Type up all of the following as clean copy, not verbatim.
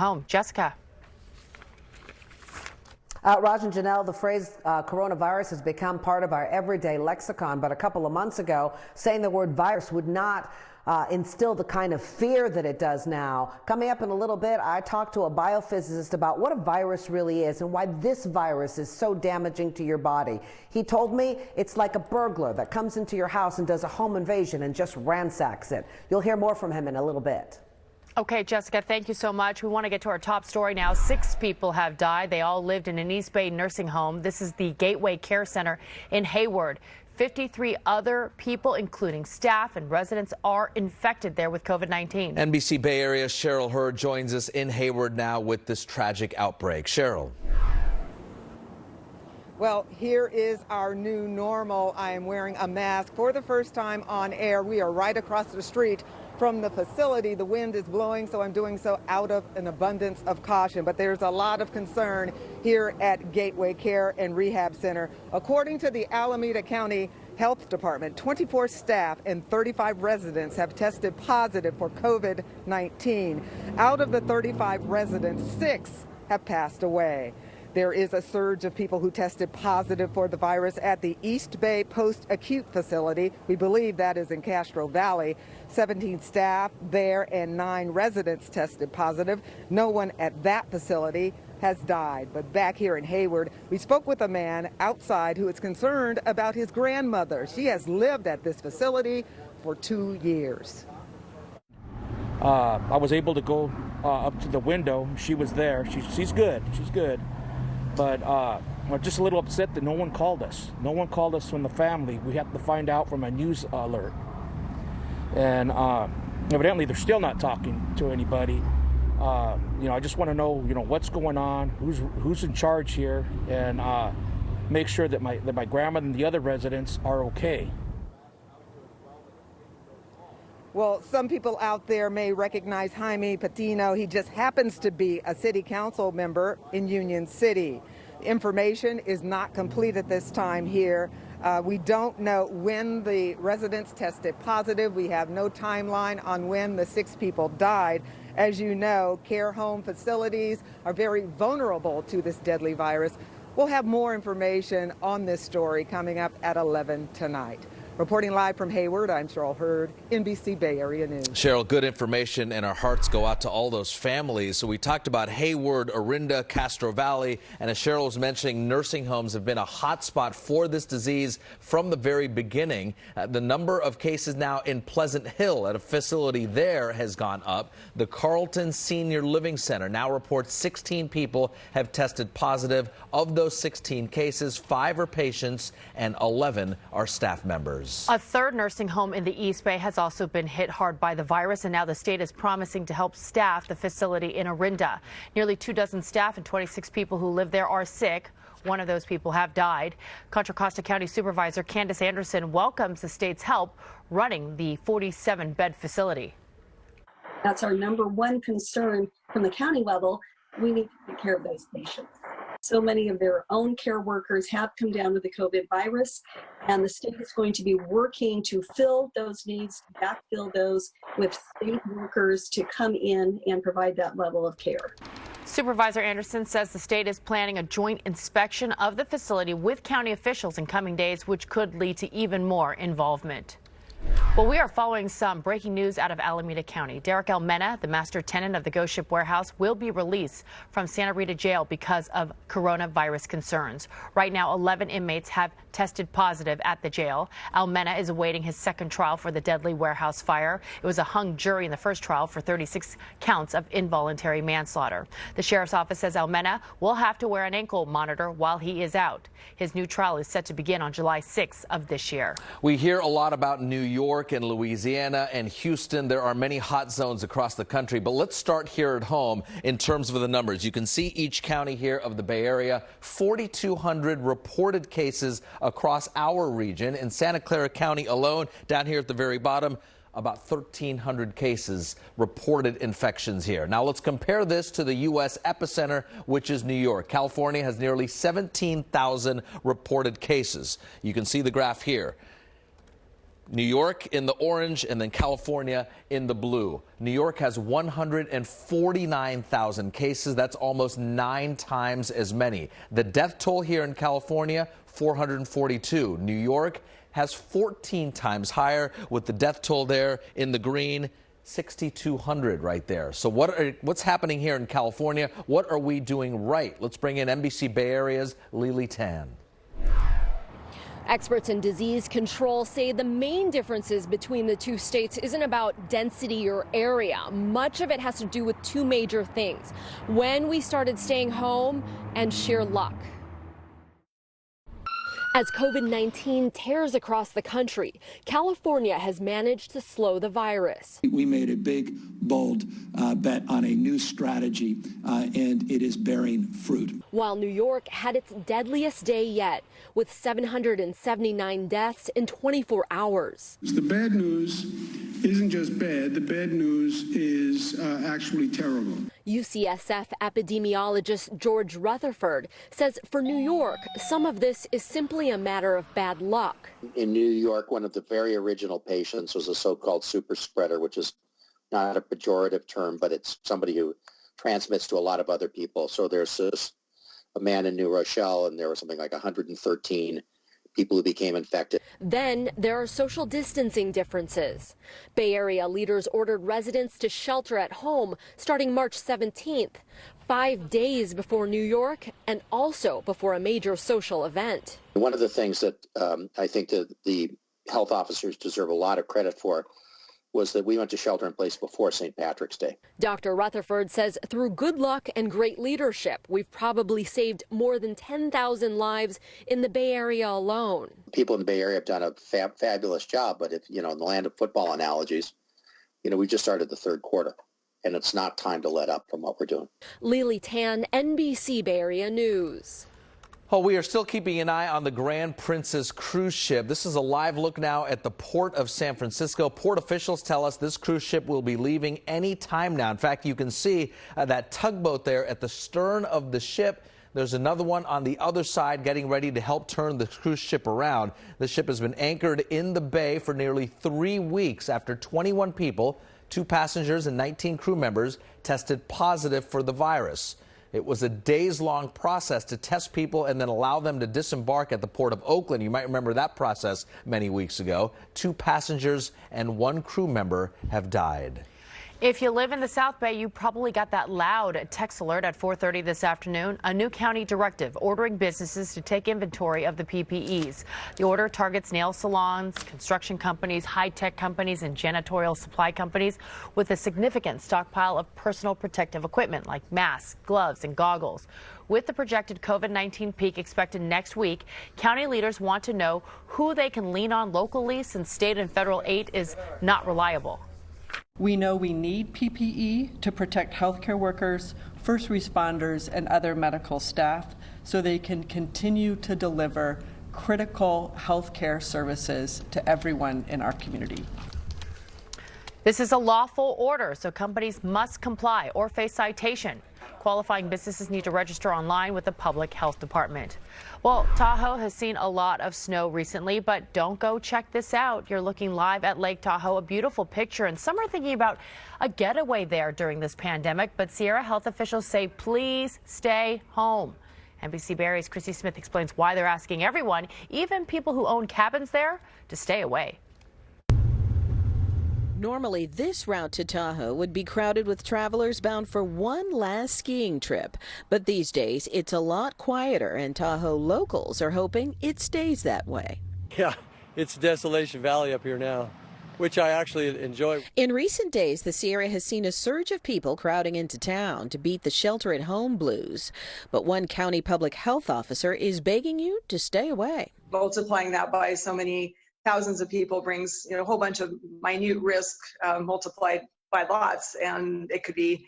home. Jessica. Raj and Janelle, the phrase coronavirus has become part of our everyday lexicon, but a couple of months ago, saying the word virus would not instill the kind of fear that it does now. Coming up in a little bit, I talked to a biophysicist about what a virus really is and why this virus is so damaging to your body. He told me it's like a burglar that comes into your house and does a home invasion and just ransacks it. You'll hear more from him in a little bit. Okay, Jessica, thank you so much. We want to get to our top story now. 6 people have died. They all lived in an East Bay nursing home. This is the Gateway Care Center in Hayward. 53 other people, including staff and residents, are infected there with COVID-19. NBC Bay Area Cheryl Hurd joins us in Hayward now with this tragic outbreak. Cheryl. Well, here is our new normal. I am wearing a mask for the first time on air. We are right across the street from the facility. The wind is blowing, so I'm doing so out of an abundance of caution. But there's a lot of concern here at Gateway Care and Rehab Center. According to the Alameda County Health Department, 24 staff and 35 residents have tested positive for COVID-19. Out of the 35 residents, 6 have passed away. There is a surge of people who tested positive for the virus at the East Bay Post-Acute Facility. We believe that is in Castro Valley. 17 staff there and 9 residents tested positive. No one at that facility has died. But back here in Hayward, we spoke with a man outside who is concerned about his grandmother. She has lived at this facility for 2 years. I was able to go up to the window. She was there. She's good. She's good. But I'm just a little upset that no one called us. No one called us from the family. We have to find out from a news alert. And evidently they're still not talking to anybody. I just want to know, what's going on, who's in charge here, and make sure that my grandma and the other residents are okay. Well, some people out there may recognize Jaime Patino. He just happens to be a city council member in Union City. Information is not complete at this time here. We don't know when the residents tested positive. We have no timeline on when the 6 people died. As you know, care home facilities are very vulnerable to this deadly virus. We'll have more information on this story coming up at 11 tonight. Reporting live from Hayward, I'm Cheryl Hurd, NBC Bay Area News. Cheryl, good information, and our hearts go out to all those families. So we talked about Hayward, Orinda, Castro Valley, and as Cheryl was mentioning, nursing homes have been a hot spot for this disease from the very beginning. The number of cases now in Pleasant Hill at a facility there has gone up. The Carlton Senior Living Center now reports 16 people have tested positive. Of those 16 cases, 5 are patients and 11 are staff members. A third nursing home in the East Bay has also been hit hard by the virus, and now the state is promising to help staff the facility in Orinda. Nearly 24 staff and 26 people who live there are sick. One of those people have died. Contra Costa County Supervisor Candace Anderson welcomes the state's help running the 47-bed facility. That's our number one concern from the county level. We need to take care of those patients. So many of their own care workers have come down with the COVID virus, and the state is going to be working to fill those needs, backfill those with state workers to come in and provide that level of care. Supervisor Anderson says the state is planning a joint inspection of the facility with county officials in coming days, which could lead to even more involvement. Well, we are following some breaking news out of Alameda County. Derek Almena, the master tenant of the Ghost Ship Warehouse, will be released from Santa Rita Jail because of coronavirus concerns. Right now, 11 inmates have tested positive at the jail. Almena is awaiting his second trial for the deadly warehouse fire. It was a hung jury in the first trial for 36 counts of involuntary manslaughter. The sheriff's office says Almena will have to wear an ankle monitor while he is out. His new trial is set to begin on July 6th of this year. We hear a lot about New York and Louisiana and Houston. There are many hot zones across the country, but let's start here at home in terms of the numbers. You can see each county here of the Bay Area, 4,200 reported cases across our region. In Santa Clara County alone, down here at the very bottom, about 1,300 cases, reported infections here. Now let's compare this to the U.S. epicenter, which is New York. California has nearly 17,000 reported cases. You can see the graph here. New York in the orange, and then California in the blue. New York has 149,000 cases. That's almost 9 times as many. The death toll here in California, 442. New York has 14 times higher, with the death toll there in the green, 6,200 right there. So what's happening here in California? What are we doing right? Let's bring in NBC Bay Area's Lily Tan. Experts in disease control say the main differences between the two states isn't about density or area. Much of it has to do with 2 major things: when we started staying home and sheer luck. As COVID-19 tears across the country, California has managed to slow the virus. We made a big, bold bet on a new strategy, and it is bearing fruit. While New York had its deadliest day yet, with 779 deaths in 24 hours. The bad news isn't just bad. The bad news is actually terrible. UCSF epidemiologist George Rutherford says for New York, some of this is simply a matter of bad luck. In New York, one of the very original patients was a so-called super spreader, which is not a pejorative term, but it's somebody who transmits to a lot of other people. So there's a man in New Rochelle, and there was something like 113 people who became infected. Then there are social distancing differences. Bay Area leaders ordered residents to shelter at home starting March 17th, 5 days before New York and also before a major social event. One of the things that I think that the health officers deserve a lot of credit for was that we went to shelter in place before St. Patrick's Day. Dr. Rutherford says through good luck and great leadership, we've probably saved more than 10,000 lives in the Bay Area alone. People in the Bay Area have done a fabulous job, but if, in the land of football analogies, we just started the third quarter, and it's not time to let up from what we're doing. Lily Tan, NBC Bay Area News. Oh, we are still keeping an eye on the Grand Princess cruise ship. This is a live look now at the port of San Francisco. Port officials tell us this cruise ship will be leaving any time now. In fact, you can see that tugboat there at the stern of the ship. There's another one on the other side getting ready to help turn the cruise ship around. The ship has been anchored in the bay for nearly 3 weeks after 21 people, 2 passengers and 19 crew members, tested positive for the virus. It was a days-long process to test people and then allow them to disembark at the port of Oakland. You might remember that process many weeks ago. 2 passengers and 1 crew member have died. If you live in the South Bay, you probably got that loud text alert at 4:30 this afternoon. A new county directive ordering businesses to take inventory of the PPEs. The order targets nail salons, construction companies, high-tech companies, and janitorial supply companies with a significant stockpile of personal protective equipment like masks, gloves, and goggles. With the projected COVID-19 peak expected next week, county leaders want to know who they can lean on locally since state and federal aid is not reliable. We know we need PPE to protect healthcare workers, first responders, and other medical staff so they can continue to deliver critical healthcare services to everyone in our community. This is a lawful order, so companies must comply or face citation. Qualifying businesses need to register online with the Public Health Department. Well, Tahoe has seen a lot of snow recently, but don't go check this out. You're looking live at Lake Tahoe, a beautiful picture, and some are thinking about a getaway there during this pandemic, but Sierra health officials say please stay home. NBC Bay Area's Chrissy Smith explains why they're asking everyone, even people who own cabins there, to stay away. Normally, this route to Tahoe would be crowded with travelers bound for one last skiing trip. But these days, it's a lot quieter, and Tahoe locals are hoping it stays that way. Yeah, it's Desolation Valley up here now, which I actually enjoy. In recent days, the Sierra has seen a surge of people crowding into town to beat the shelter-at-home blues. But one county public health officer is begging you to stay away. Multiplying that by so many thousands of people brings a whole bunch of minute risk multiplied by lots, and it could be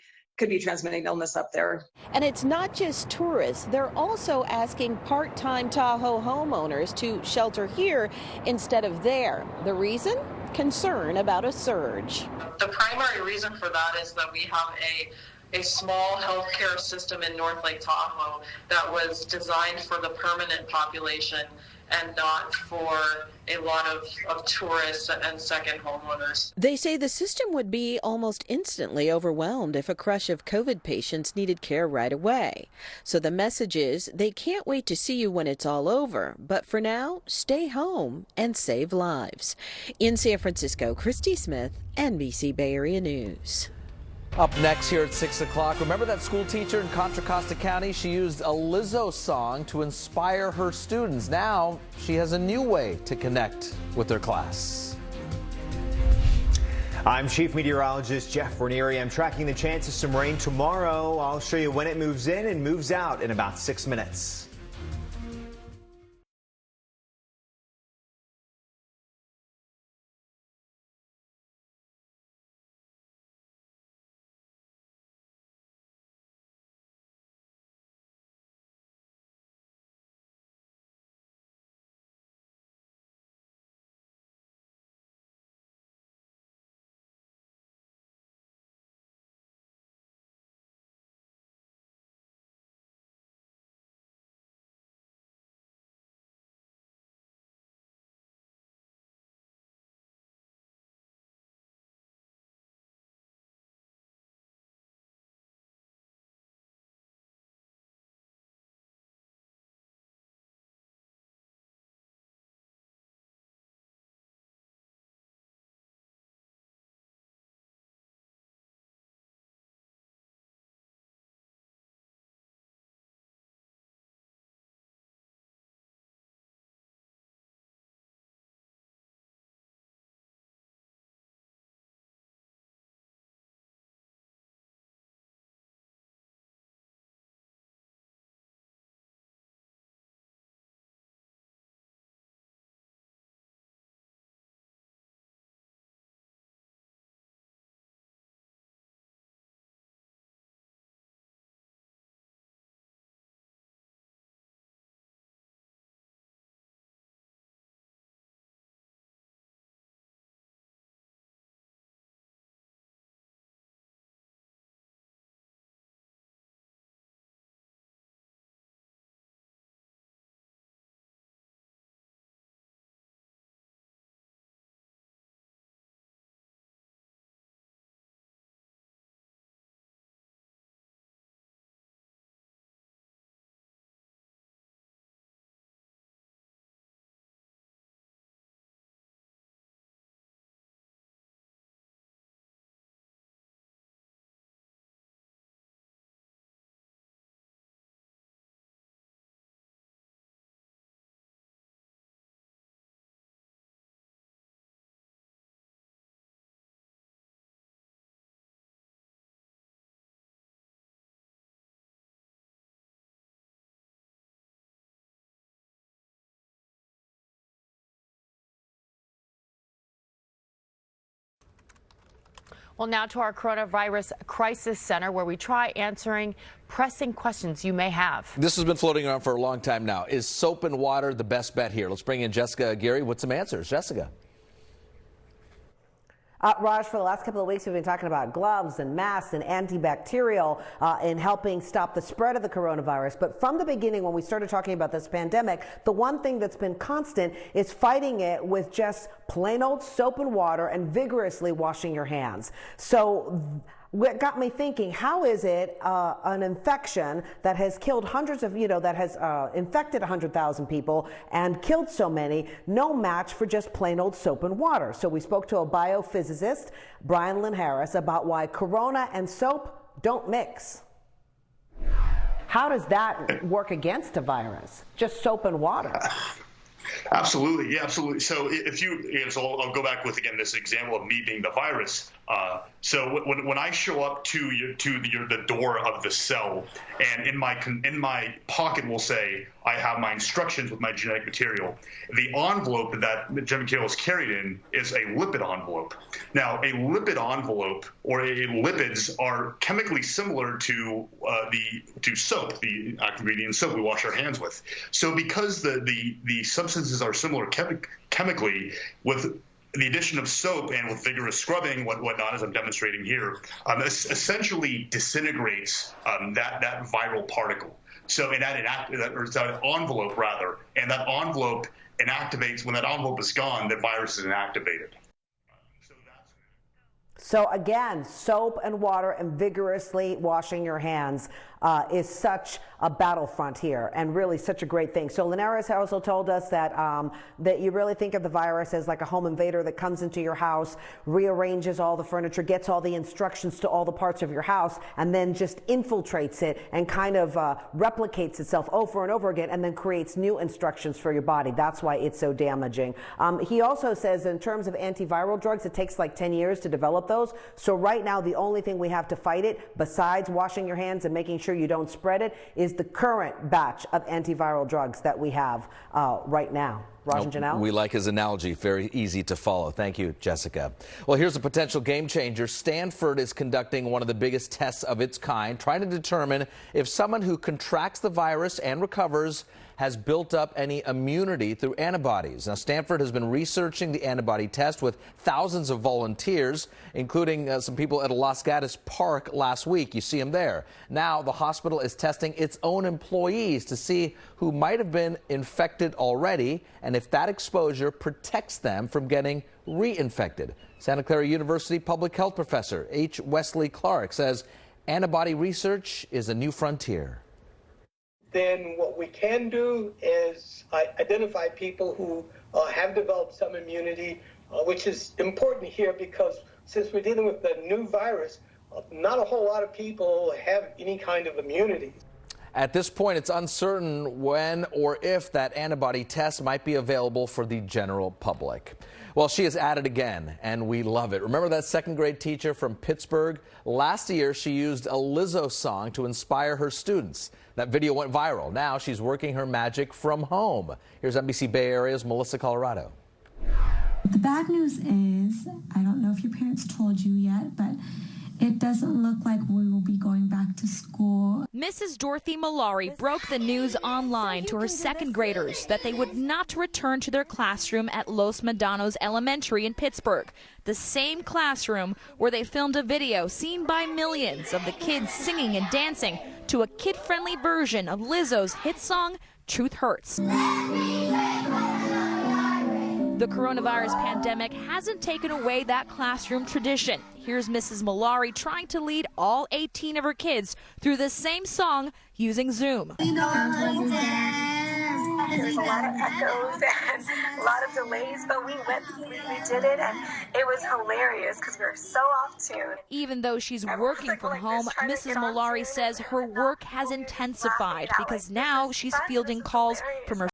transmitting illness up there. And it's not just tourists. They're also asking part-time Tahoe homeowners to shelter here instead of there. The reason? Concern about a surge. The primary reason for that is that we have a small healthcare system in North Lake Tahoe that was designed for the permanent population. and not for a lot of tourists and second homeowners. They say the system would be almost instantly overwhelmed if a crush of COVID patients needed care right away. So the message is they can't wait to see you when it's all over. But for now, stay home and save lives. In San Francisco, Christy Smith, NBC Bay Area News. Up next here at 6 o'clock, remember that school teacher in Contra Costa County? She used a Lizzo song to inspire her students. Now she has a new way to connect with their class. I'm Chief Meteorologist Jeff Ranieri. I'm tracking the chance of some rain tomorrow. I'll show you when it moves in and moves out in about 6 minutes. Well, now to our coronavirus crisis center, where we try answering pressing questions you may have. This has been floating around for a long time now. Is soap and water the best bet here? Let's bring in Jessica Aguirre with some answers. Jessica. Raj, for the last couple of weeks, we've been talking about gloves and masks and antibacterial in helping stop the spread of the coronavirus. But from the beginning, when we started talking about this pandemic, the one thing that's been constant is fighting it with just plain old soap and water and vigorously washing your hands. So what got me thinking, how is it an infection that has killed hundreds of, that has infected 100,000 people and killed so many, no match for just plain old soap and water? So we spoke to a biophysicist, Brian Lynn Harris, about why corona and soap don't mix. How does that work against a virus? Just soap and water? Absolutely. Yeah, absolutely. So so I'll go back with, again, this example of me being the virus. So when I show up to the door of the cell, and in my pocket will say I have my instructions with my genetic material. The envelope that genetic material is carried in is a lipid envelope. Now, a lipid envelope or lipids are chemically similar to soap, the active ingredient in soap we wash our hands with. So because the substances are similar chemically, with the addition of soap and with vigorous scrubbing, whatnot, as I'm demonstrating here, essentially disintegrates that viral particle. So in that envelope rather, and that envelope inactivates. When that envelope is gone, the virus is inactivated. So again, soap and water and vigorously washing your hands is such a battlefront here, and really such a great thing. So Linares also told us that that you really think of the virus as like a home invader that comes into your house, rearranges all the furniture, gets all the instructions to all the parts of your house, and then just infiltrates it and kind of replicates itself over and over again, and then creates new instructions for your body. That's why it's so damaging. He also says in terms of antiviral drugs, it takes like 10 years to develop those. So right now, the only thing we have to fight it, besides washing your hands and making sure you don't spread it, is the current batch of antiviral drugs that we have right now. Raj and Janelle? We like his analogy. Very easy to follow. Thank you, Jessica. Well, here's a potential game changer. Stanford is conducting one of the biggest tests of its kind, trying to determine if someone who contracts the virus and recovers has built up any immunity through antibodies. Now, Stanford has been researching the antibody test with thousands of volunteers, including some people at a Los Gatos park last week. You see them there. Now, the hospital is testing its own employees to see who might have been infected already and if that exposure protects them from getting reinfected. Santa Clara University public health professor H. Wesley Clark says antibody research is a new frontier. Then what we can do is identify people who have developed some immunity, which is important here because since we're dealing with the new virus, not a whole lot of people have any kind of immunity. At this point, it's uncertain when or if that antibody test might be available for the general public. Well, she is at it again, and we love it. Remember that second grade teacher from Pittsburgh? Last year, she used a Lizzo song to inspire her students. That video went viral. Now she's working her magic from home. Here's NBC Bay Area's Melissa Colorado. The bad news is, I don't know if your parents told you yet, but it doesn't look like we will be going back to school. Mrs. Dorothy Malari broke the news online to her second graders that they would not return to their classroom at Los Medanos Elementary in Pittsburgh, the same classroom where they filmed a video seen by millions of the kids singing and dancing to a kid-friendly version of Lizzo's hit song, Truth Hurts. The coronavirus pandemic hasn't taken away that classroom tradition. Here's Mrs. Malari trying to lead all 18 of her kids through the same song using Zoom. There's a lot of echoes and a lot of delays, but we did it, and it was hilarious because we were so off tune. Even though she's working from home, Mrs. Malari says her work has intensified because now she's fielding calls from her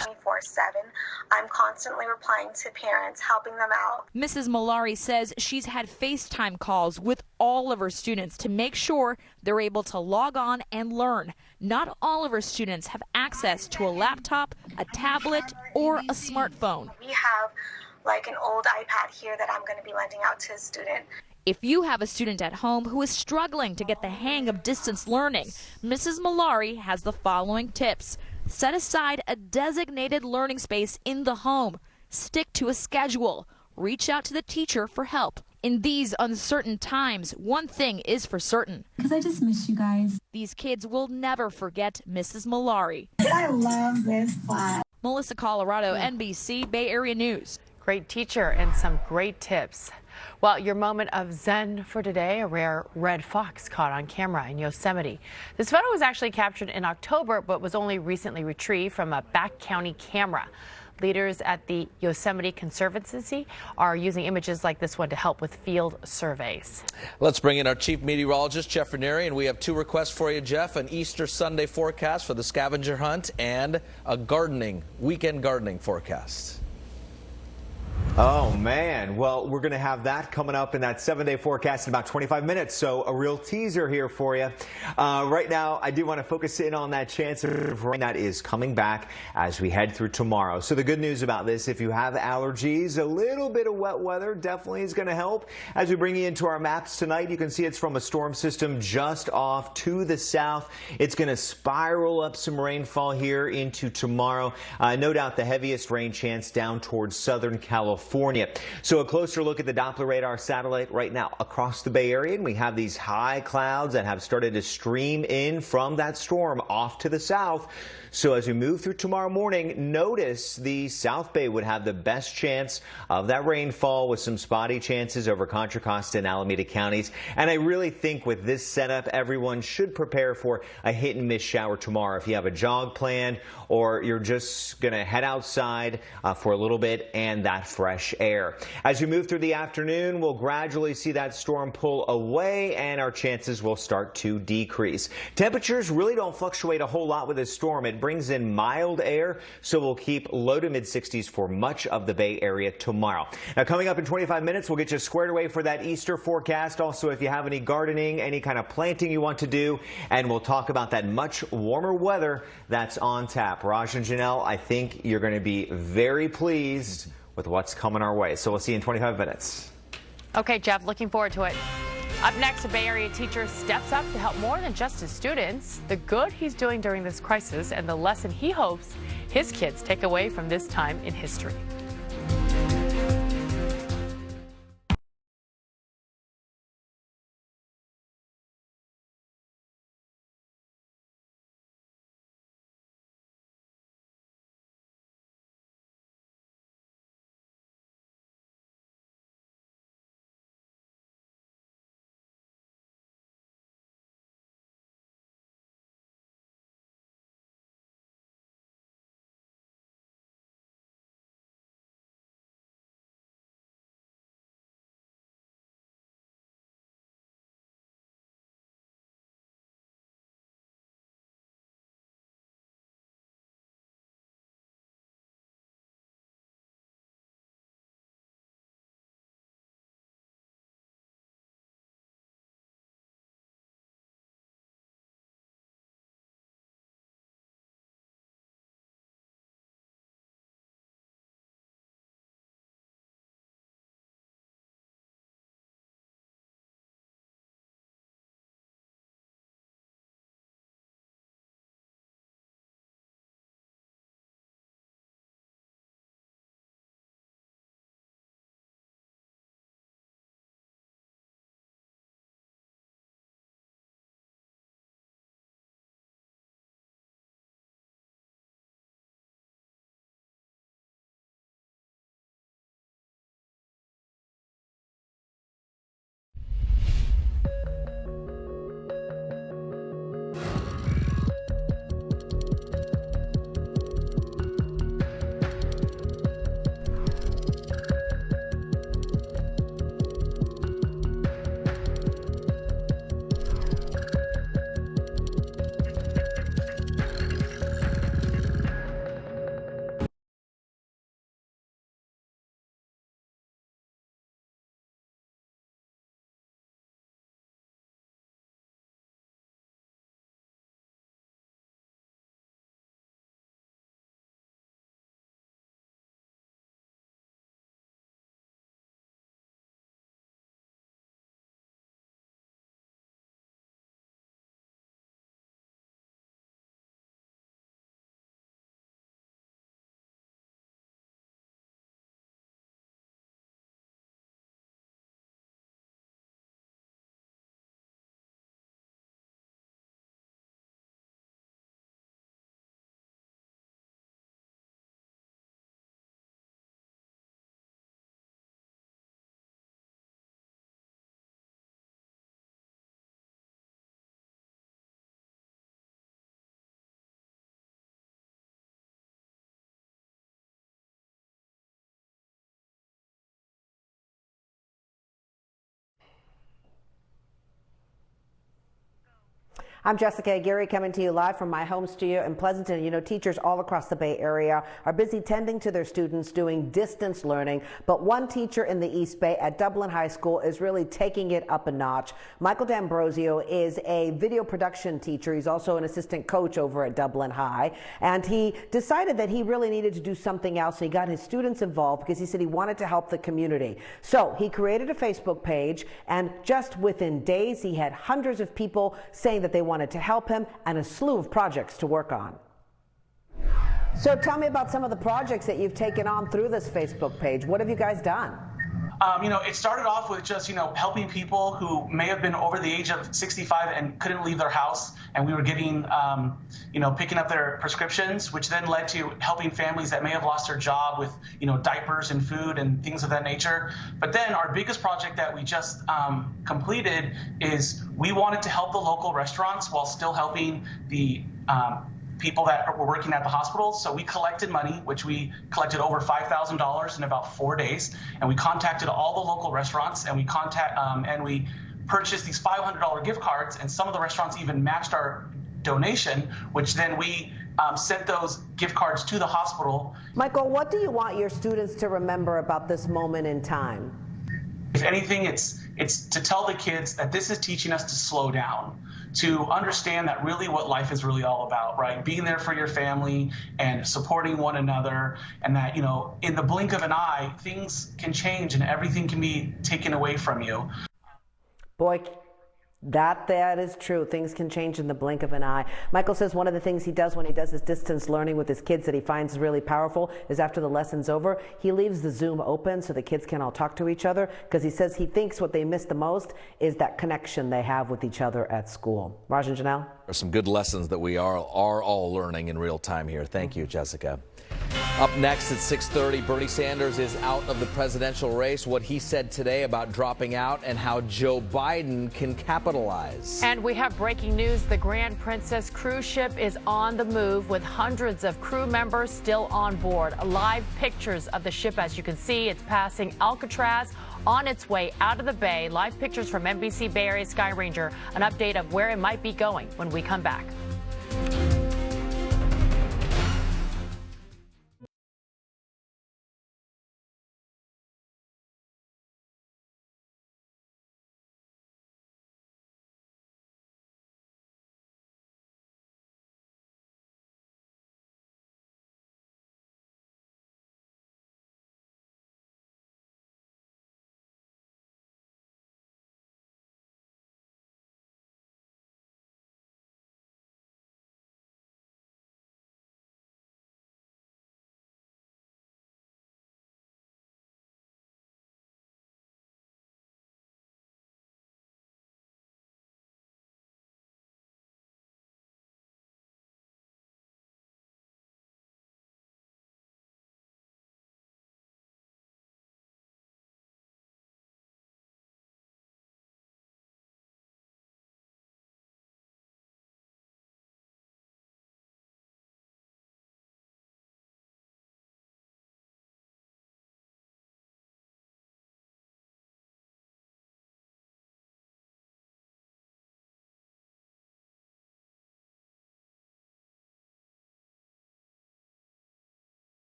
24/7. I'm constantly replying to parents, helping them out. Mrs. Malari says she's had FaceTime calls with all of her students to make sure they're able to log on and learn. Not all of her students have access to a laptop, a tablet, or a smartphone. We have like an old iPad here that I'm going to be lending out to a student. If you have a student at home who is struggling to get the hang of distance learning, Mrs. Malari has the following tips. Set aside a designated learning space in the home. Stick to a schedule. Reach out to the teacher for help. In these uncertain times, one thing is for certain. Because I just miss you guys. These kids will never forget Mrs. Malari. I love this class. Melissa Colorado, NBC Bay Area News. Great teacher and some great tips. Well, your moment of zen for today, a rare red fox caught on camera in Yosemite. This photo was actually captured in October, but was only recently retrieved from a back county camera. Leaders at the Yosemite Conservancy are using images like this one to help with field surveys. Let's bring in our chief meteorologist, Jeff Ranieri, and we have two requests for you, Jeff. An Easter Sunday forecast for the scavenger hunt and a weekend gardening forecast. Oh, man. Well, we're going to have that coming up in that 7-day forecast in about 25 minutes. So a real teaser here for you. Right now, I do want to focus in on that chance of rain that is coming back as we head through tomorrow. So the good news about this, if you have allergies, a little bit of wet weather definitely is going to help. As we bring you into our maps tonight, you can see it's from a storm system just off to the south. It's going to spiral up some rainfall here into tomorrow. No doubt the heaviest rain chance down towards southern California. So a closer look at the Doppler radar satellite right now across the Bay Area, and we have these high clouds that have started to stream in from that storm off to the south. So as we move through tomorrow morning, notice the South Bay would have the best chance of that rainfall with some spotty chances over Contra Costa and Alameda counties. And I really think with this setup, everyone should prepare for a hit and miss shower tomorrow. If you have a jog planned or you're just going to head outside for a little bit and that fresh air. As we move through the afternoon, we'll gradually see that storm pull away and our chances will start to decrease. Temperatures really don't fluctuate a whole lot with this storm. It brings in mild air, so we'll keep low to mid 60s for much of the Bay Area tomorrow. Now, coming up in 25 minutes, we'll get you squared away for that Easter forecast. Also, if you have any gardening, any kind of planting you want to do, and we'll talk about that much warmer weather that's on tap. Raj and Janelle, I think you're going to be very pleased with what's coming our way. So we'll see you in 25 minutes. Okay, Jeff, looking forward to it. Up next, a Bay Area teacher steps up to help more than just his students. The good he's doing during this crisis and the lesson he hopes his kids take away from this time in history. I'm Jessica Aguirre coming to you live from my home studio in Pleasanton. You know, teachers all across the Bay Area are busy tending to their students doing distance learning, but one teacher in the East Bay at Dublin High School is really taking it up a notch. Michael D'Ambrosio is a video production teacher. He's also an assistant coach over at Dublin High, and he decided that he really needed to do something else. He got his students involved because he said he wanted to help the community. So he created a Facebook page, and just within days, he had hundreds of people saying that they wanted to help him and a slew of projects to work on. So tell me about some of the projects that you've taken on through this Facebook page. What have you guys done? It started off with just, helping people who may have been over the age of 65 and couldn't leave their house. And we were getting, picking up their prescriptions, which then led to helping families that may have lost their job with, diapers and food and things of that nature. But then our biggest project that we just completed is we wanted to help the local restaurants while still helping the people that were working at the hospitals. So we collected money, which we collected over $5,000 in about 4 days, and we contacted all the local restaurants, and we purchased these $500 gift cards, and some of the restaurants even matched our donation, which then we sent those gift cards to the hospital. Michael, what do you want your students to remember about this moment in time? If anything, it's to tell the kids that this is teaching us to slow down, to understand that really what life is really all about, right? Being there for your family and supporting one another, and that, in the blink of an eye, things can change and everything can be taken away from you. Boy, that is true. Things can change in the blink of an eye. Michael says one of the things he does when he does his distance learning with his kids that he finds really powerful is after the lesson's over, he leaves the Zoom open so the kids can all talk to each other, because he says he thinks what they miss the most is that connection they have with each other at school. Raj and Janelle? There's some good lessons that we are all learning in real time here. Thank you, Jessica. Up next at 6:30, Bernie Sanders is out of the presidential race. What he said today about dropping out and how Joe Biden can capitalize. And we have breaking news. The Grand Princess cruise ship is on the move with hundreds of crew members still on board. Live pictures of the ship, as you can see, it's passing Alcatraz on its way out of the bay. Live pictures from NBC Bay Area Sky Ranger. An update of where it might be going when we come back.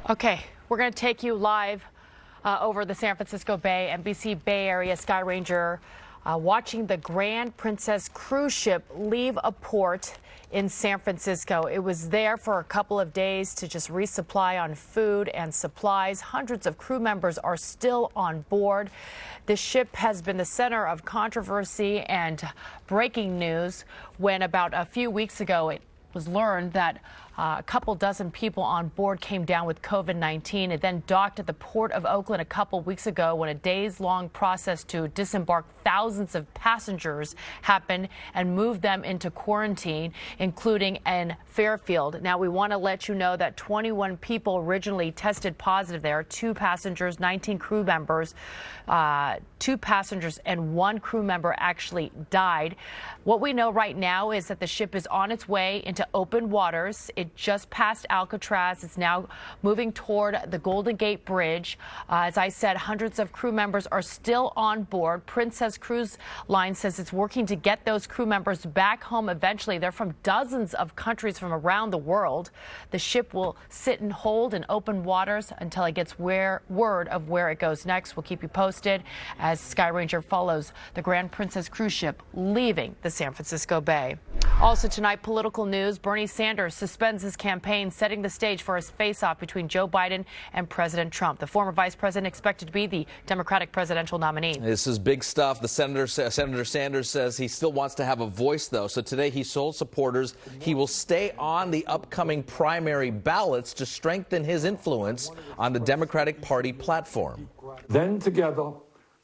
Okay, we're going to take you live over the San Francisco Bay. NBC Bay Area Sky Ranger watching the Grand Princess cruise ship leave a port in San Francisco. It was there for a couple of days to just resupply on food and supplies. Hundreds of crew members are still on board. The ship has been the center of controversy and breaking news when about a few weeks ago it was learned that a couple dozen people on board came down with COVID-19. It then docked at the port of Oakland a couple weeks ago when a days-long process to disembark thousands of passengers happened and move them into quarantine, including in Fairfield. Now, we want to let you know that 21 people originally tested positive there, 2 passengers, 19 crew members, 2 passengers and 1 crew member actually died. What we know right now is that the ship is on its way into open waters. It just passed Alcatraz. It's now moving toward the Golden Gate Bridge. As I said, hundreds of crew members are still on board. Princess Cruise Line says it's working to get those crew members back home eventually. They're from dozens of countries from around the world. The ship will sit and hold in open waters until it gets word of where it goes next. We'll keep you posted as Sky Ranger follows the Grand Princess cruise ship leaving the San Francisco Bay. Also tonight, political news. Bernie Sanders suspends his campaign, setting the stage for his face-off between Joe Biden and President Trump. The former vice president expected to be the Democratic presidential nominee. This is big stuff. Senator Sanders says he still wants to have a voice, though. So today he told supporters he will stay on the upcoming primary ballots to strengthen his influence on the Democratic Party platform. Then together,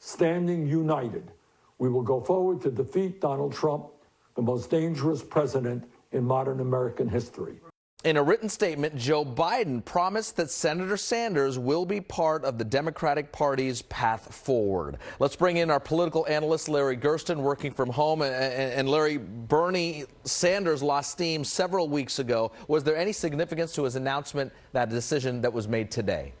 standing united, we will go forward to defeat Donald Trump, the most dangerous president in modern American history. In a written statement, Joe Biden promised that Senator Sanders will be part of the Democratic Party's path forward. Let's bring in our political analyst, Larry Gersten, working from home. And Larry, Bernie Sanders lost steam several weeks ago. Was there any significance to his announcement, that decision that was made today?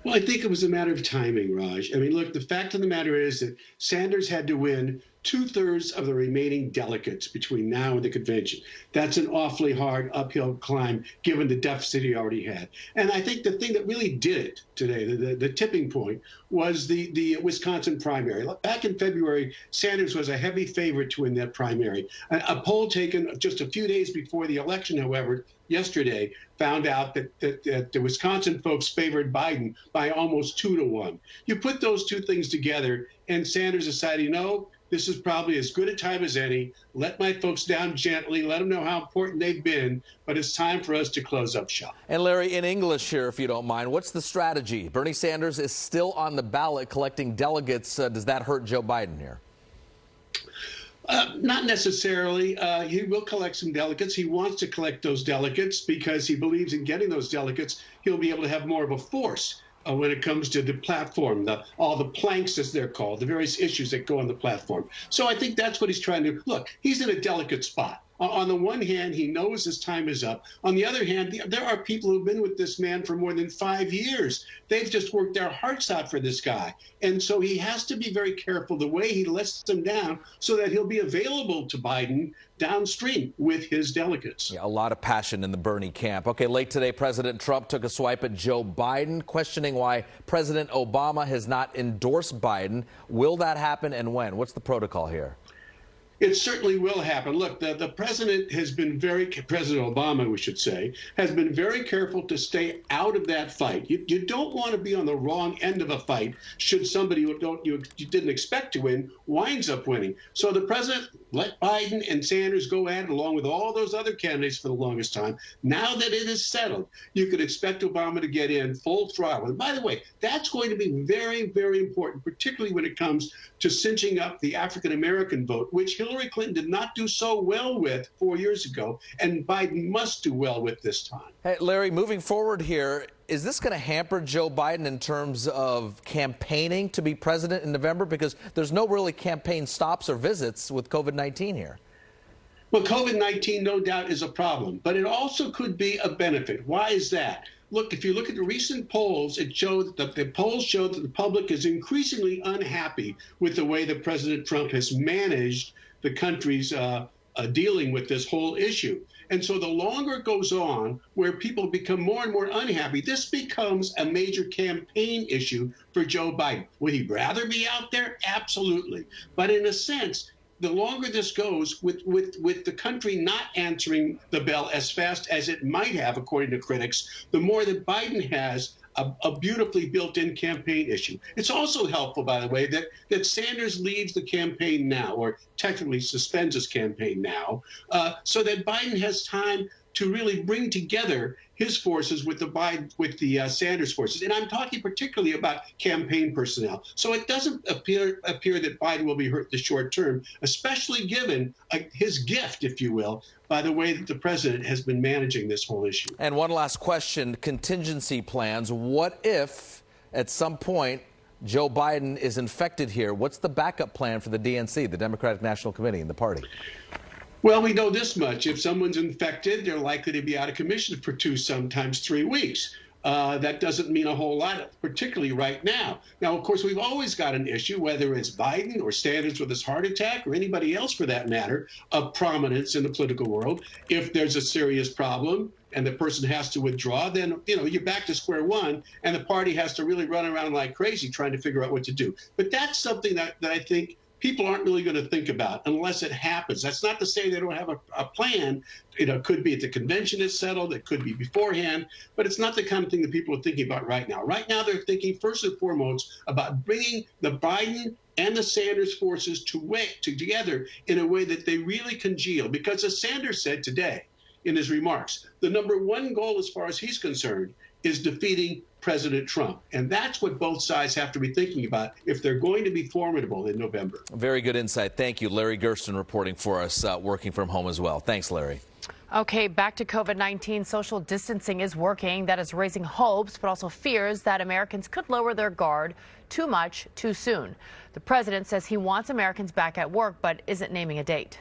Well, I think it was a matter of timing, Raj. I mean, look, the fact of the matter is that Sanders had to win 2/3 of the remaining delegates between now and the convention. That's an awfully hard uphill climb, given the deficit he already had. And I think the thing that really did it today, the tipping point, was the Wisconsin primary. Back in February, Sanders was a heavy favorite to win that primary. A poll taken just a few days before the election, however, yesterday, found out that the Wisconsin folks favored Biden by almost 2-1. You put those two things together, and Sanders decided, you know, this is probably as good a time as any. Let my folks down gently. Let them know how important they've been. But it's time for us to close up shop. And Larry, in English here, if you don't mind, what's the strategy? Bernie Sanders is still on the ballot collecting delegates. Does that hurt Joe Biden here? Not necessarily. He will collect some delegates. He wants to collect those delegates because he believes in getting those delegates, he'll be able to have more of a force when it comes to the platform, all the planks, as they're called, the various issues that go on the platform. So I think that's what he's trying to do. Look, he's in a delicate spot. On the one hand, he knows his time is up. On the other hand, there are people who've been with this man for more than 5 years. They've just worked their hearts out for this guy. And so he has to be very careful the way he lets them down so that he'll be available to Biden downstream with his delegates. Yeah, a lot of passion in the Bernie camp. Okay, late today, President Trump took a swipe at Joe Biden, questioning why President Obama has not endorsed Biden. Will that happen and when? What's the protocol here? It certainly will happen. Look, the president has been President Obama, we should say, has been very careful to stay out of that fight. You don't want to be on the wrong end of a fight should somebody who you didn't expect to win winds up winning. So the president let Biden and Sanders go at it along with all those other candidates for the longest time. Now that it is settled, you could expect Obama to get in full throttle. And by the way, that's going to be very, very important, particularly when it comes to cinching up the African-American vote, which Hillary Clinton did not do so well with 4 years ago, and Biden must do well with this time. Hey, Larry, moving forward here, is this going to hamper Joe Biden in terms of campaigning to be president in November? Because there's no really campaign stops or visits with COVID-19 here. Well, COVID-19, no doubt, is a problem, but it also could be a benefit. Why is that? Look, if you look at the recent polls, it showed that the polls showed that the public is increasingly unhappy with the way that President Trump has managed the country's dealing with this whole issue. And so the longer it goes on, where people become more and more unhappy, this becomes a major campaign issue for Joe Biden. Would he rather be out there? Absolutely. But in a sense, the longer this goes, with the country not answering the bell as fast as it might have, according to critics, the more that Biden has a beautifully built-in campaign issue. It's also helpful, by the way, that Sanders leaves the campaign now, or technically suspends his campaign now, so that Biden has time to really bring together his forces with the Sanders forces. And I'm talking particularly about campaign personnel. So it doesn't appear that Biden will be hurt in the short term, especially given his gift, if you will, by the way that the president has been managing this whole issue. And one last question, contingency plans. What if at some point Joe Biden is infected here? What's the backup plan for the DNC, the Democratic National Committee, and the party? Well, we know this much. If someone's infected, they're likely to be out of commission for 2, sometimes 3 weeks. That doesn't mean a whole lot, particularly right now. Now, of course, we've always got an issue, whether it's Biden or Sanders with his heart attack or anybody else for that matter, of prominence in the political world. If there's a serious problem and the person has to withdraw, then, you're back to square one, and the party has to really run around like crazy trying to figure out what to do. But that's something that I think people aren't really going to think about unless it happens. That's not to say they don't have a plan. It could be at the convention is settled. It could be beforehand. But it's not the kind of thing that people are thinking about right now. Right now, they're thinking first and foremost about bringing the Biden and the Sanders forces together in a way that they really congeal. Because as Sanders said today in his remarks, the number one goal as far as he's concerned is defeating President Trump. And that's what both sides have to be thinking about if they're going to be formidable in November. Very good insight. Thank you. Larry Gersten reporting for us, working from home as well. Thanks, Larry. Okay, back to COVID-19. Social distancing is working. That is raising hopes, but also fears that Americans could lower their guard too much too soon. The president says he wants Americans back at work, but isn't naming a date.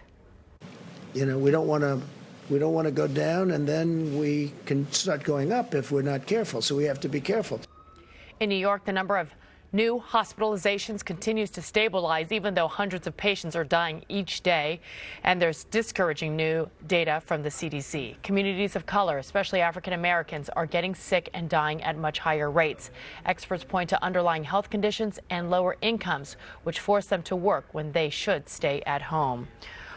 We don't want to go down, and then we can start going up if we're not careful. So we have to be careful. In New York, the number of new hospitalizations continues to stabilize, even though hundreds of patients are dying each day. And there's discouraging new data from the CDC. Communities of color, especially African Americans, are getting sick and dying at much higher rates. Experts point to underlying health conditions and lower incomes, which force them to work when they should stay at home.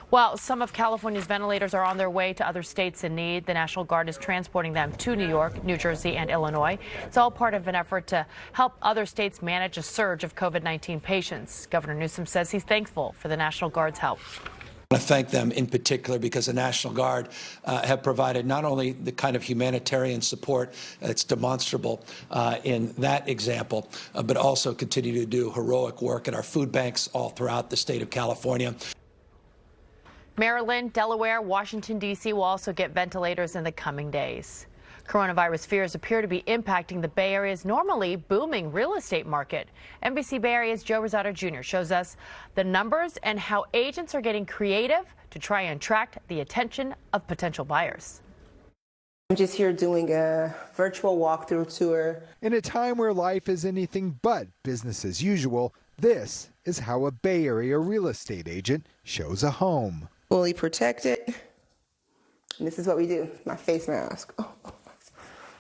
Well, some of California's ventilators are on their way to other states in need. The National Guard is transporting them to New York, New Jersey, and Illinois. It's all part of an effort to help other states manage a surge of COVID-19 patients. Governor Newsom says he's thankful for the National Guard's help. I want to thank them in particular because the National Guard have provided not only the kind of humanitarian support that's demonstrable in that example, but also continue to do heroic work at our food banks all throughout the state of California. Maryland, Delaware, Washington, D.C. will also get ventilators in the coming days. Coronavirus fears appear to be impacting the Bay Area's normally booming real estate market. NBC Bay Area's Joe Rosado Jr. shows us the numbers and how agents are getting creative to try and attract the attention of potential buyers. I'm just here doing a virtual walkthrough tour. In a time where life is anything but business as usual, this is how a Bay Area real estate agent shows a home. Fully protected. And this is what we do, my face mask. Oh,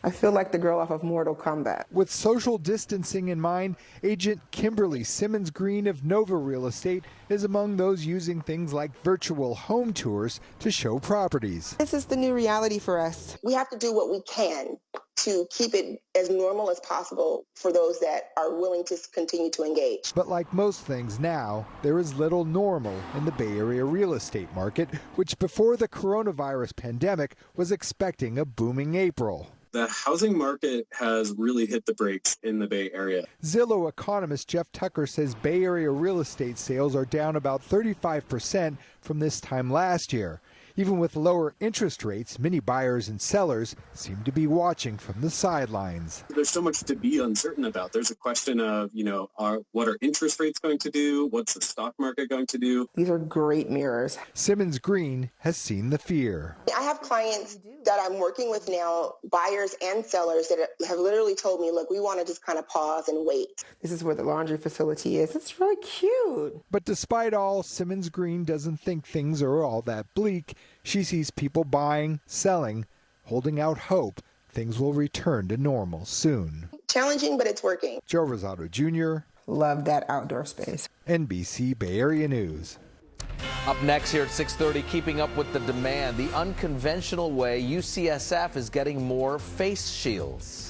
I feel like the girl off of Mortal Kombat. With social distancing in mind, agent Kimberly Simmons Green of Nova Real Estate is among those using things like virtual home tours to show properties. This is the new reality for us. We have to do what we can to keep it as normal as possible for those that are willing to continue to engage. But like most things now, there is little normal in the Bay Area real estate market, which before the coronavirus pandemic was expecting a booming April. The housing market has really hit the brakes in the Bay Area. Zillow economist Jeff Tucker says Bay Area real estate sales are down about 35% from this time last year. Even with lower interest rates, many buyers and sellers seem to be watching from the sidelines. There's so much to be uncertain about. There's a question of, what are interest rates going to do? What's the stock market going to do? These are great mirrors. Simmons Green has seen the fear. I have clients that I'm working with now, buyers and sellers, that have literally told me, look, we want to just kind of pause and wait. This is where the laundry facility is. It's really cute. But despite all, Simmons Green doesn't think things are all that bleak. She sees people buying, selling, holding out hope things will return to normal soon. Challenging, but it's working. Joe Rosado Jr. Love that outdoor space. NBC Bay Area News. Up next here at 6:30, keeping up with the demand, the unconventional way UCSF is getting more face shields.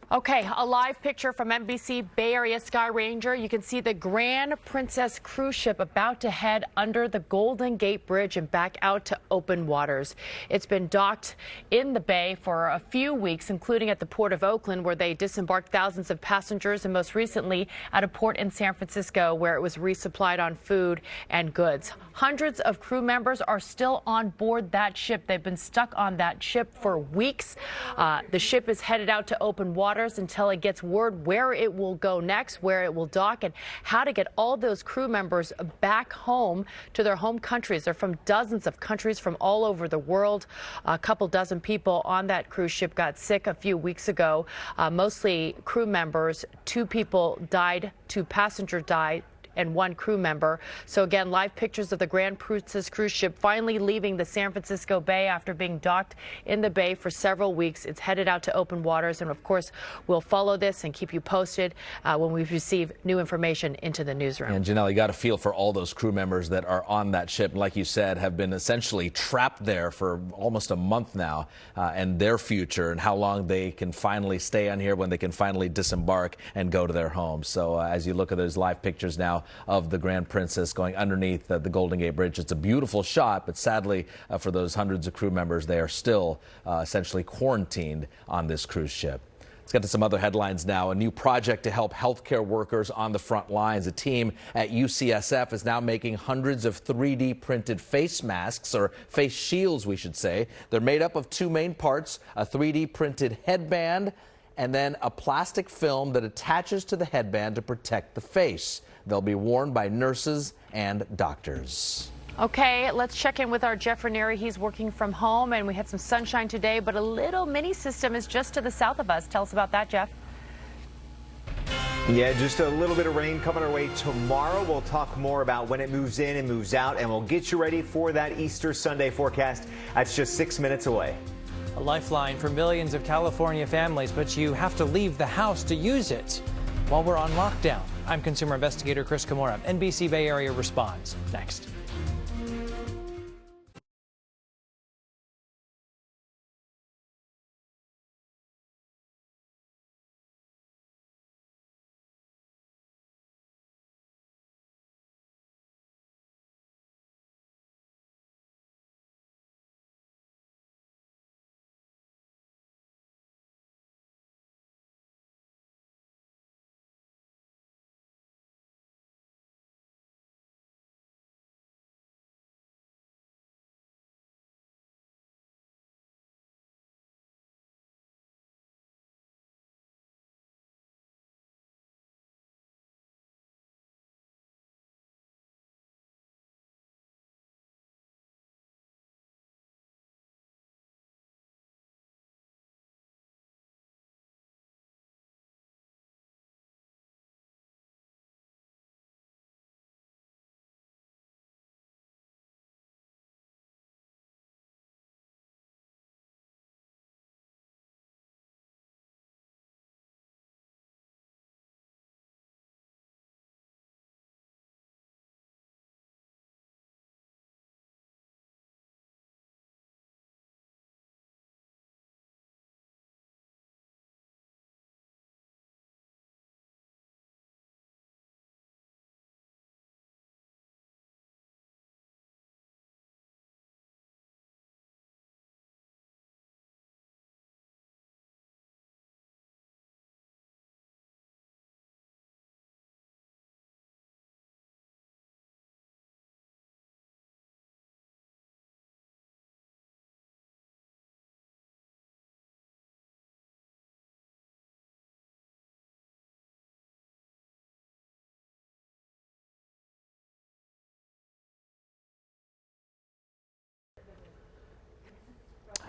Okay, a live picture from NBC Bay Area Sky Ranger. You can see the Grand Princess cruise ship about to head under the Golden Gate Bridge and back out to open waters. It's been docked in the bay for a few weeks, including at the port of Oakland, where they disembarked thousands of passengers, and most recently at a port in San Francisco, where it was resupplied on food and goods. Hundreds of crew members are still on board that ship. They've been stuck on that ship for weeks. The ship is headed out to open waters until it gets word where it will go next, where it will dock, and how to get all those crew members back home to their home countries. They're from dozens of countries from all over the world. A couple dozen people on that cruise ship got sick a few weeks ago, mostly crew members. 2 people died, 2 passengers died, and 1 crew member. So again, live pictures of the Grand Princess cruise ship finally leaving the San Francisco Bay after being docked in the bay for several weeks. It's headed out to open waters, and of course, we'll follow this and keep you posted when we receive new information into the newsroom. And Janelle, you got a feel for all those crew members that are on that ship, and like you said, have been essentially trapped there for almost a month now, and their future and how long they can finally stay on here, when they can finally disembark and go to their homes. So as you look at those live pictures now of the Grand Princess going underneath the Golden Gate Bridge, it's a beautiful shot, but sadly for those hundreds of crew members, they are still essentially quarantined on this cruise ship. Let's get to some other headlines now. A new project to help healthcare workers on the front lines. A team at UCSF is now making hundreds of 3D printed face masks, or face shields, we should say. They're made up of 2 main parts, a 3D printed headband and then a plastic film that attaches to the headband to protect the face. They'll be worn by nurses and doctors. Okay, let's check in with our Jeff Ranieri. He's working from home, and we had some sunshine today, but a little mini system is just to the south of us. Tell us about that, Jeff. Yeah, just a little bit of rain coming our way tomorrow. We'll talk more about when it moves in and moves out, and we'll get you ready for that Easter Sunday forecast. That's just 6 minutes away. A lifeline for millions of California families, but you have to leave the house to use it while we're on lockdown. I'm consumer investigator Chris Kimura. NBC Bay Area responds next.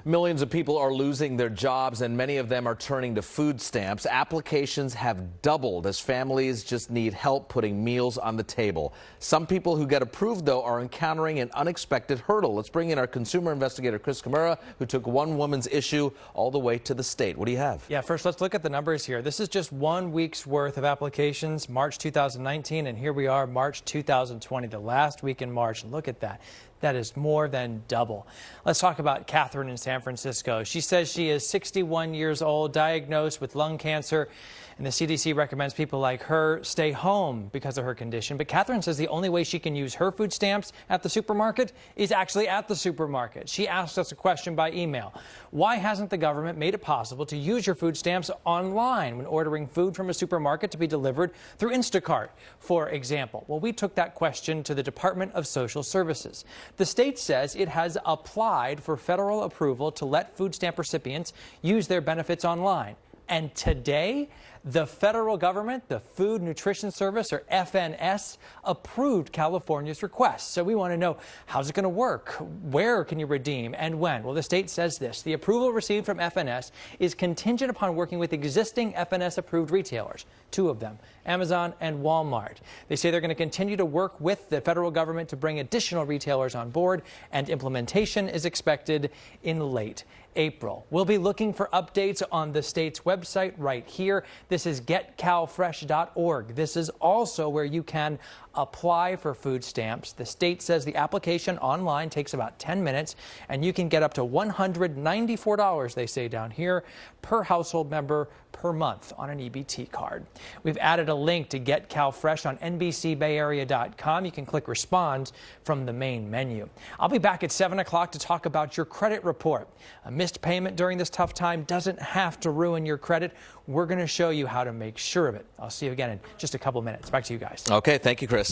Millions of people are losing their jobs, and many of them are turning to food stamps. Applications have doubled as families just need help putting meals on the table. Some people who get approved, though, are encountering an unexpected hurdle. Let's bring in our consumer investigator, Chris Kimura, who took one woman's issue all the way to the state. What do you have? Yeah, first, let's look at the numbers here. This is just 1 week's worth of applications, March 2019, and here we are, March 2020, the last week in March. And look at that. That is more than double. Let's talk about Catherine in San Francisco. She says she is 61 years old, diagnosed with lung cancer, and the CDC recommends people like her stay home because of her condition. But Catherine says the only way she can use her food stamps at the supermarket is actually at the supermarket. She asked us a question by email. Why hasn't the government made it possible to use your food stamps online when ordering food from a supermarket to be delivered through Instacart, for example? Well, we took that question to the Department of Social Services. The state says it has applied for federal approval to let food stamp recipients use their benefits online. And today, the federal government, the Food Nutrition Service, or FNS, approved California's request. So we want to know, how's it going to work? Where can you redeem and when? Well, the state says this. The approval received from FNS is contingent upon working with existing FNS-approved retailers, 2 of them, Amazon and Walmart. They say they're going to continue to work with the federal government to bring additional retailers on board, and implementation is expected in late April. We'll be looking for updates on the state's website right here. This is getcalfresh.org. This is also where you can apply for food stamps. The state says the application online takes about 10 minutes, and you can get up to $194, they say down here, per household member per month on an EBT card. We've added a link to Get Cal Fresh on NBCBayArea.com. You can click Respond from the main menu. I'll be back at 7 o'clock to talk about your credit report. A missed payment during this tough time doesn't have to ruin your credit. We're going to show you how to make sure of it. I'll see you again in just a couple minutes. Back to you guys. Okay, thank you, Chris.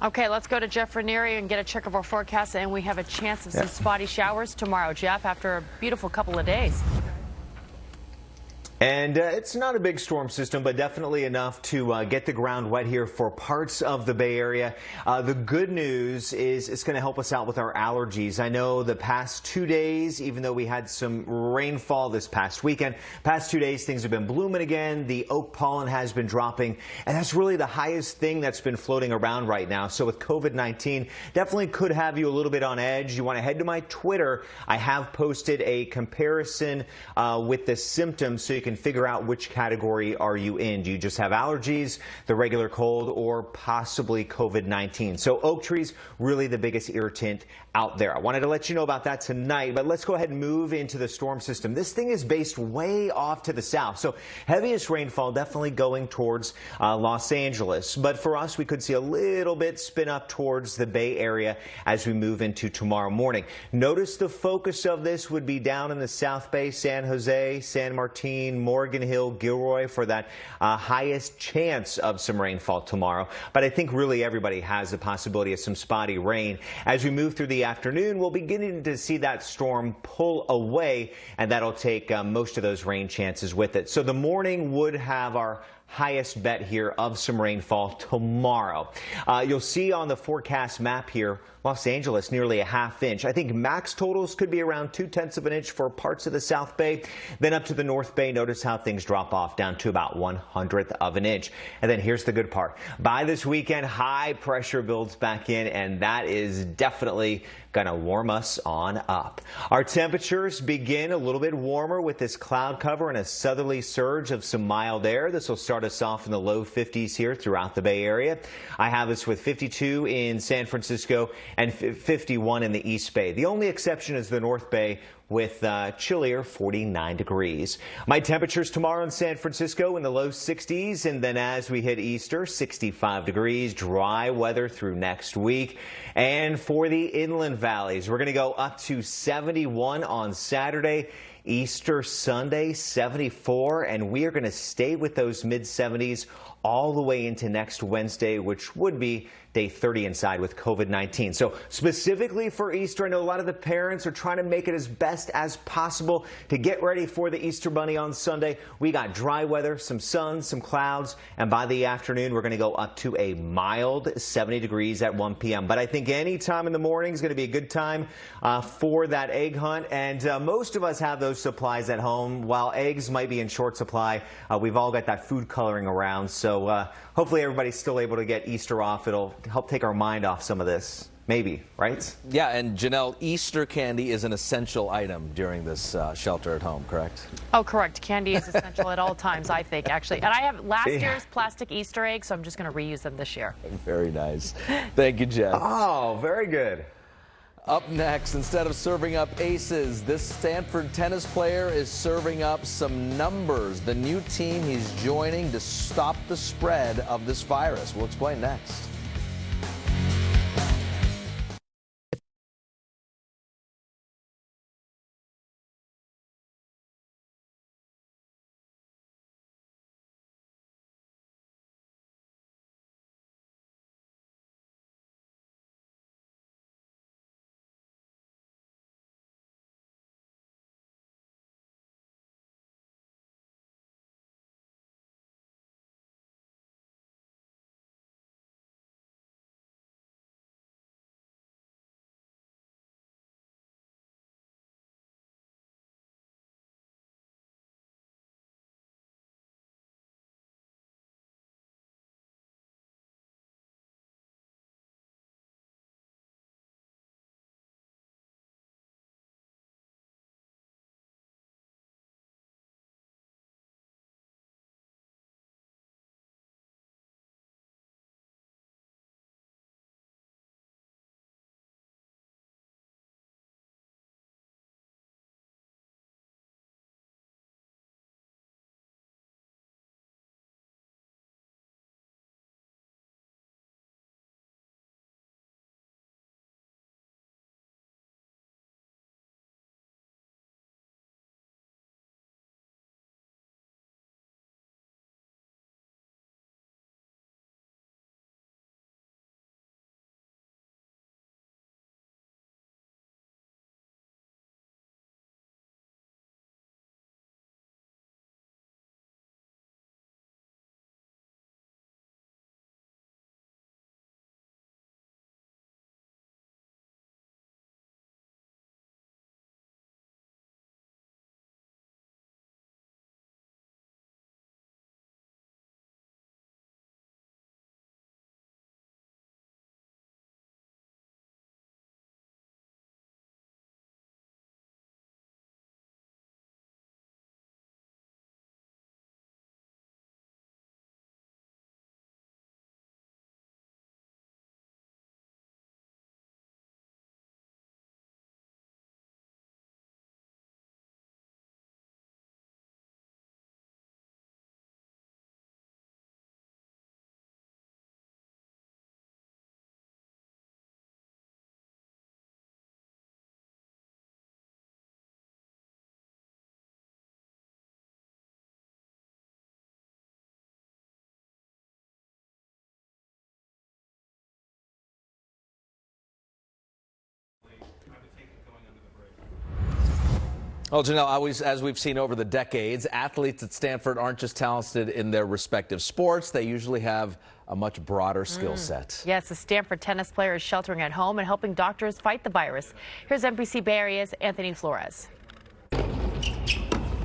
Okay, let's go to Jeff Ranieri and get a check of our forecast, and we have a chance of some spotty showers tomorrow, Jeff, after a beautiful couple of days. And it's not a big storm system, but definitely enough to get the ground wet here for parts of the Bay Area. The good news is it's going to help us out with our allergies. I know the past 2 days, even though we had some rainfall this past weekend, past 2 days things have been blooming again. The oak pollen has been dropping, and that's really the highest thing that's been floating around right now. So with COVID-19, definitely could have you a little bit on edge. You want to head to my Twitter. I have posted a comparison with the symptoms so you can figure out which category are you in. Do you just have allergies, the regular cold, or possibly COVID-19? So oak trees, really the biggest irritant out there. I wanted to let you know about that tonight, but let's go ahead and move into the storm system. This thing is based way off to the south, so heaviest rainfall definitely going towards Los Angeles. But for us, we could see a little bit spin up towards the Bay Area as we move into tomorrow morning. Notice the focus of this would be down in the South Bay, San Jose, San Martin, Morgan Hill, Gilroy for that highest chance of some rainfall tomorrow. But I think really everybody has the possibility of some spotty rain. As we move through the afternoon, we'll beginning to see that storm pull away, and that'll take most of those rain chances with it. So the morning would have our highest bet here of some rainfall tomorrow. You'll see on the forecast map here, Los Angeles nearly a ½ inch. I think max totals could be around 2/10 of an inch for parts of the South Bay. Then up to the North Bay, notice how things drop off down to about 1/100th of an inch. And then here's the good part. By this weekend, high pressure builds back in, and that is definitely going to warm us on up. Our temperatures begin a little bit warmer with this cloud cover and a southerly surge of some mild air. This will start us off in the low 50s here throughout the Bay Area. I have us with 52 in San Francisco and 51 in the East Bay. The only exception is the North Bay with chillier 49 degrees. My temperatures tomorrow in San Francisco in the low 60s, and then as we hit Easter, 65 degrees, dry weather through next week. And for the inland valleys, we're going to go up to 71 on Saturday. Easter Sunday, 74, and we are going to stay with those mid-70s all the way into next Wednesday, which would be day 30 inside with COVID-19. So specifically for Easter, I know a lot of the parents are trying to make it as best as possible to get ready for the Easter Bunny on Sunday. We got dry weather, some sun, some clouds, and by the afternoon, we're going to go up to a mild 70 degrees at 1 p.m. But I think any time in the morning is going to be a good time for that egg hunt. And most of us have those supplies at home. While eggs might be in short supply, we've all got that food coloring around. So hopefully everybody's still able to get Easter off. It'll help take our mind off some of this. Maybe, right? Yeah, and Janelle, Easter candy is an essential item during this shelter at home, correct? Oh, correct. Candy is essential at all times, I think, actually. And I have last year's plastic Easter eggs, so I'm just going to reuse them this year. Very nice. Thank you, Jeff. Oh, very good. Up next, instead of serving up aces, this Stanford tennis player is serving up some numbers. The new team he's joining to stop the spread of this virus. We'll explain next. Well, Janelle, as we've seen over the decades, athletes at Stanford aren't just talented in their respective sports. They usually have a much broader skill set. Yes, the Stanford tennis player is sheltering at home and helping doctors fight the virus. Here's NBC Bay Area's Anthony Flores.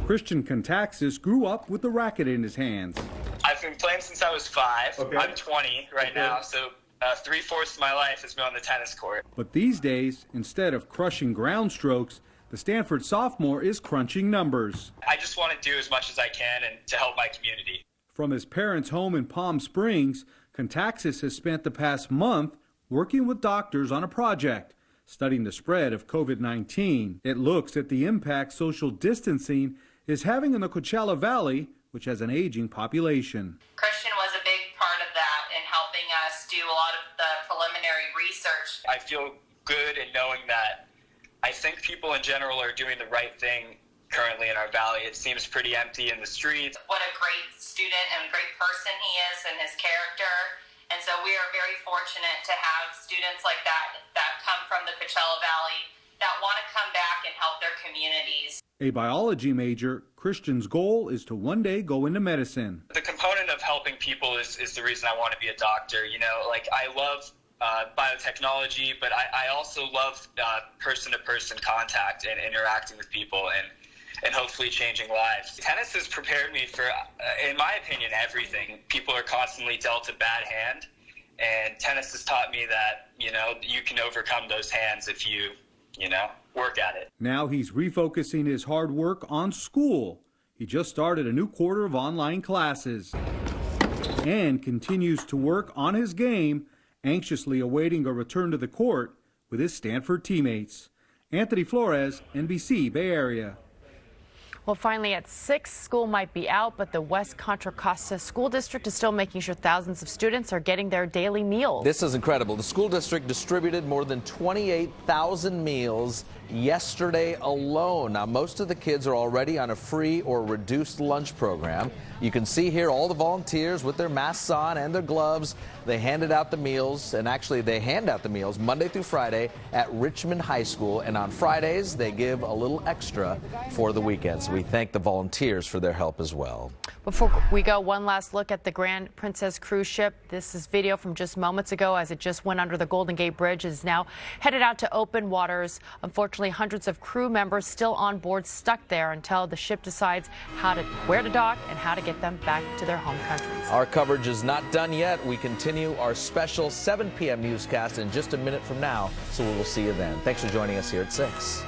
Christian Contaxis grew up with the racket in his hands. I've been playing since I was 5. Okay. I'm 20 right now, so 3/4 of my life has been on the tennis court. But these days, instead of crushing ground strokes, the Stanford sophomore is crunching numbers. I just want to do as much as I can and to help my community. From his parents' home in Palm Springs, Contaxis has spent the past month working with doctors on a project studying the spread of COVID-19. It looks at the impact social distancing is having in the Coachella Valley, which has an aging population. Christian was a big part of that in helping us do a lot of the preliminary research. I feel good in knowing that I think people in general are doing the right thing currently in our valley. It seems pretty empty in the streets. What a great student and great person he is and his character. And so we are very fortunate to have students like that come from the Coachella Valley that want to come back and help their communities. A biology major, Christian's goal is to one day go into medicine. The component of helping people is the reason I want to be a doctor. You know, like I love biotechnology, but I also love person-to-person contact and interacting with people and hopefully changing lives. Tennis has prepared me for, in my opinion, everything. People are constantly dealt a bad hand, and tennis has taught me that, you know, you can overcome those hands if you work at it. Now he's refocusing his hard work on school. He just started a new quarter of online classes and continues to work on his game, anxiously awaiting a return to the court with his Stanford teammates. Anthony Flores, NBC Bay Area. Well, finally at 6, school might be out, but the West Contra Costa School District is still making sure thousands of students are getting their daily meals. This is incredible. The school district distributed more than 28,000 meals yesterday alone. Now, most of the kids are already on a free or reduced lunch program. You can see here all the volunteers with their masks on and their gloves. They handed out the meals, and actually they hand out the meals Monday through Friday at Richmond High School, and on Fridays they give a little extra for the weekend. So we thank the volunteers for their help as well. Before we go, one last look at the Grand Princess cruise ship. This is video from just moments ago as it just went under the Golden Gate Bridge. It is now headed out to open waters. Unfortunately, hundreds of crew members still on board stuck there until the ship decides where to dock and how to get them back to their home countries. Our coverage is not done yet. We continue our special 7 p.m. newscast in just a minute from now, so we will see you then. Thanks for joining us here at 6.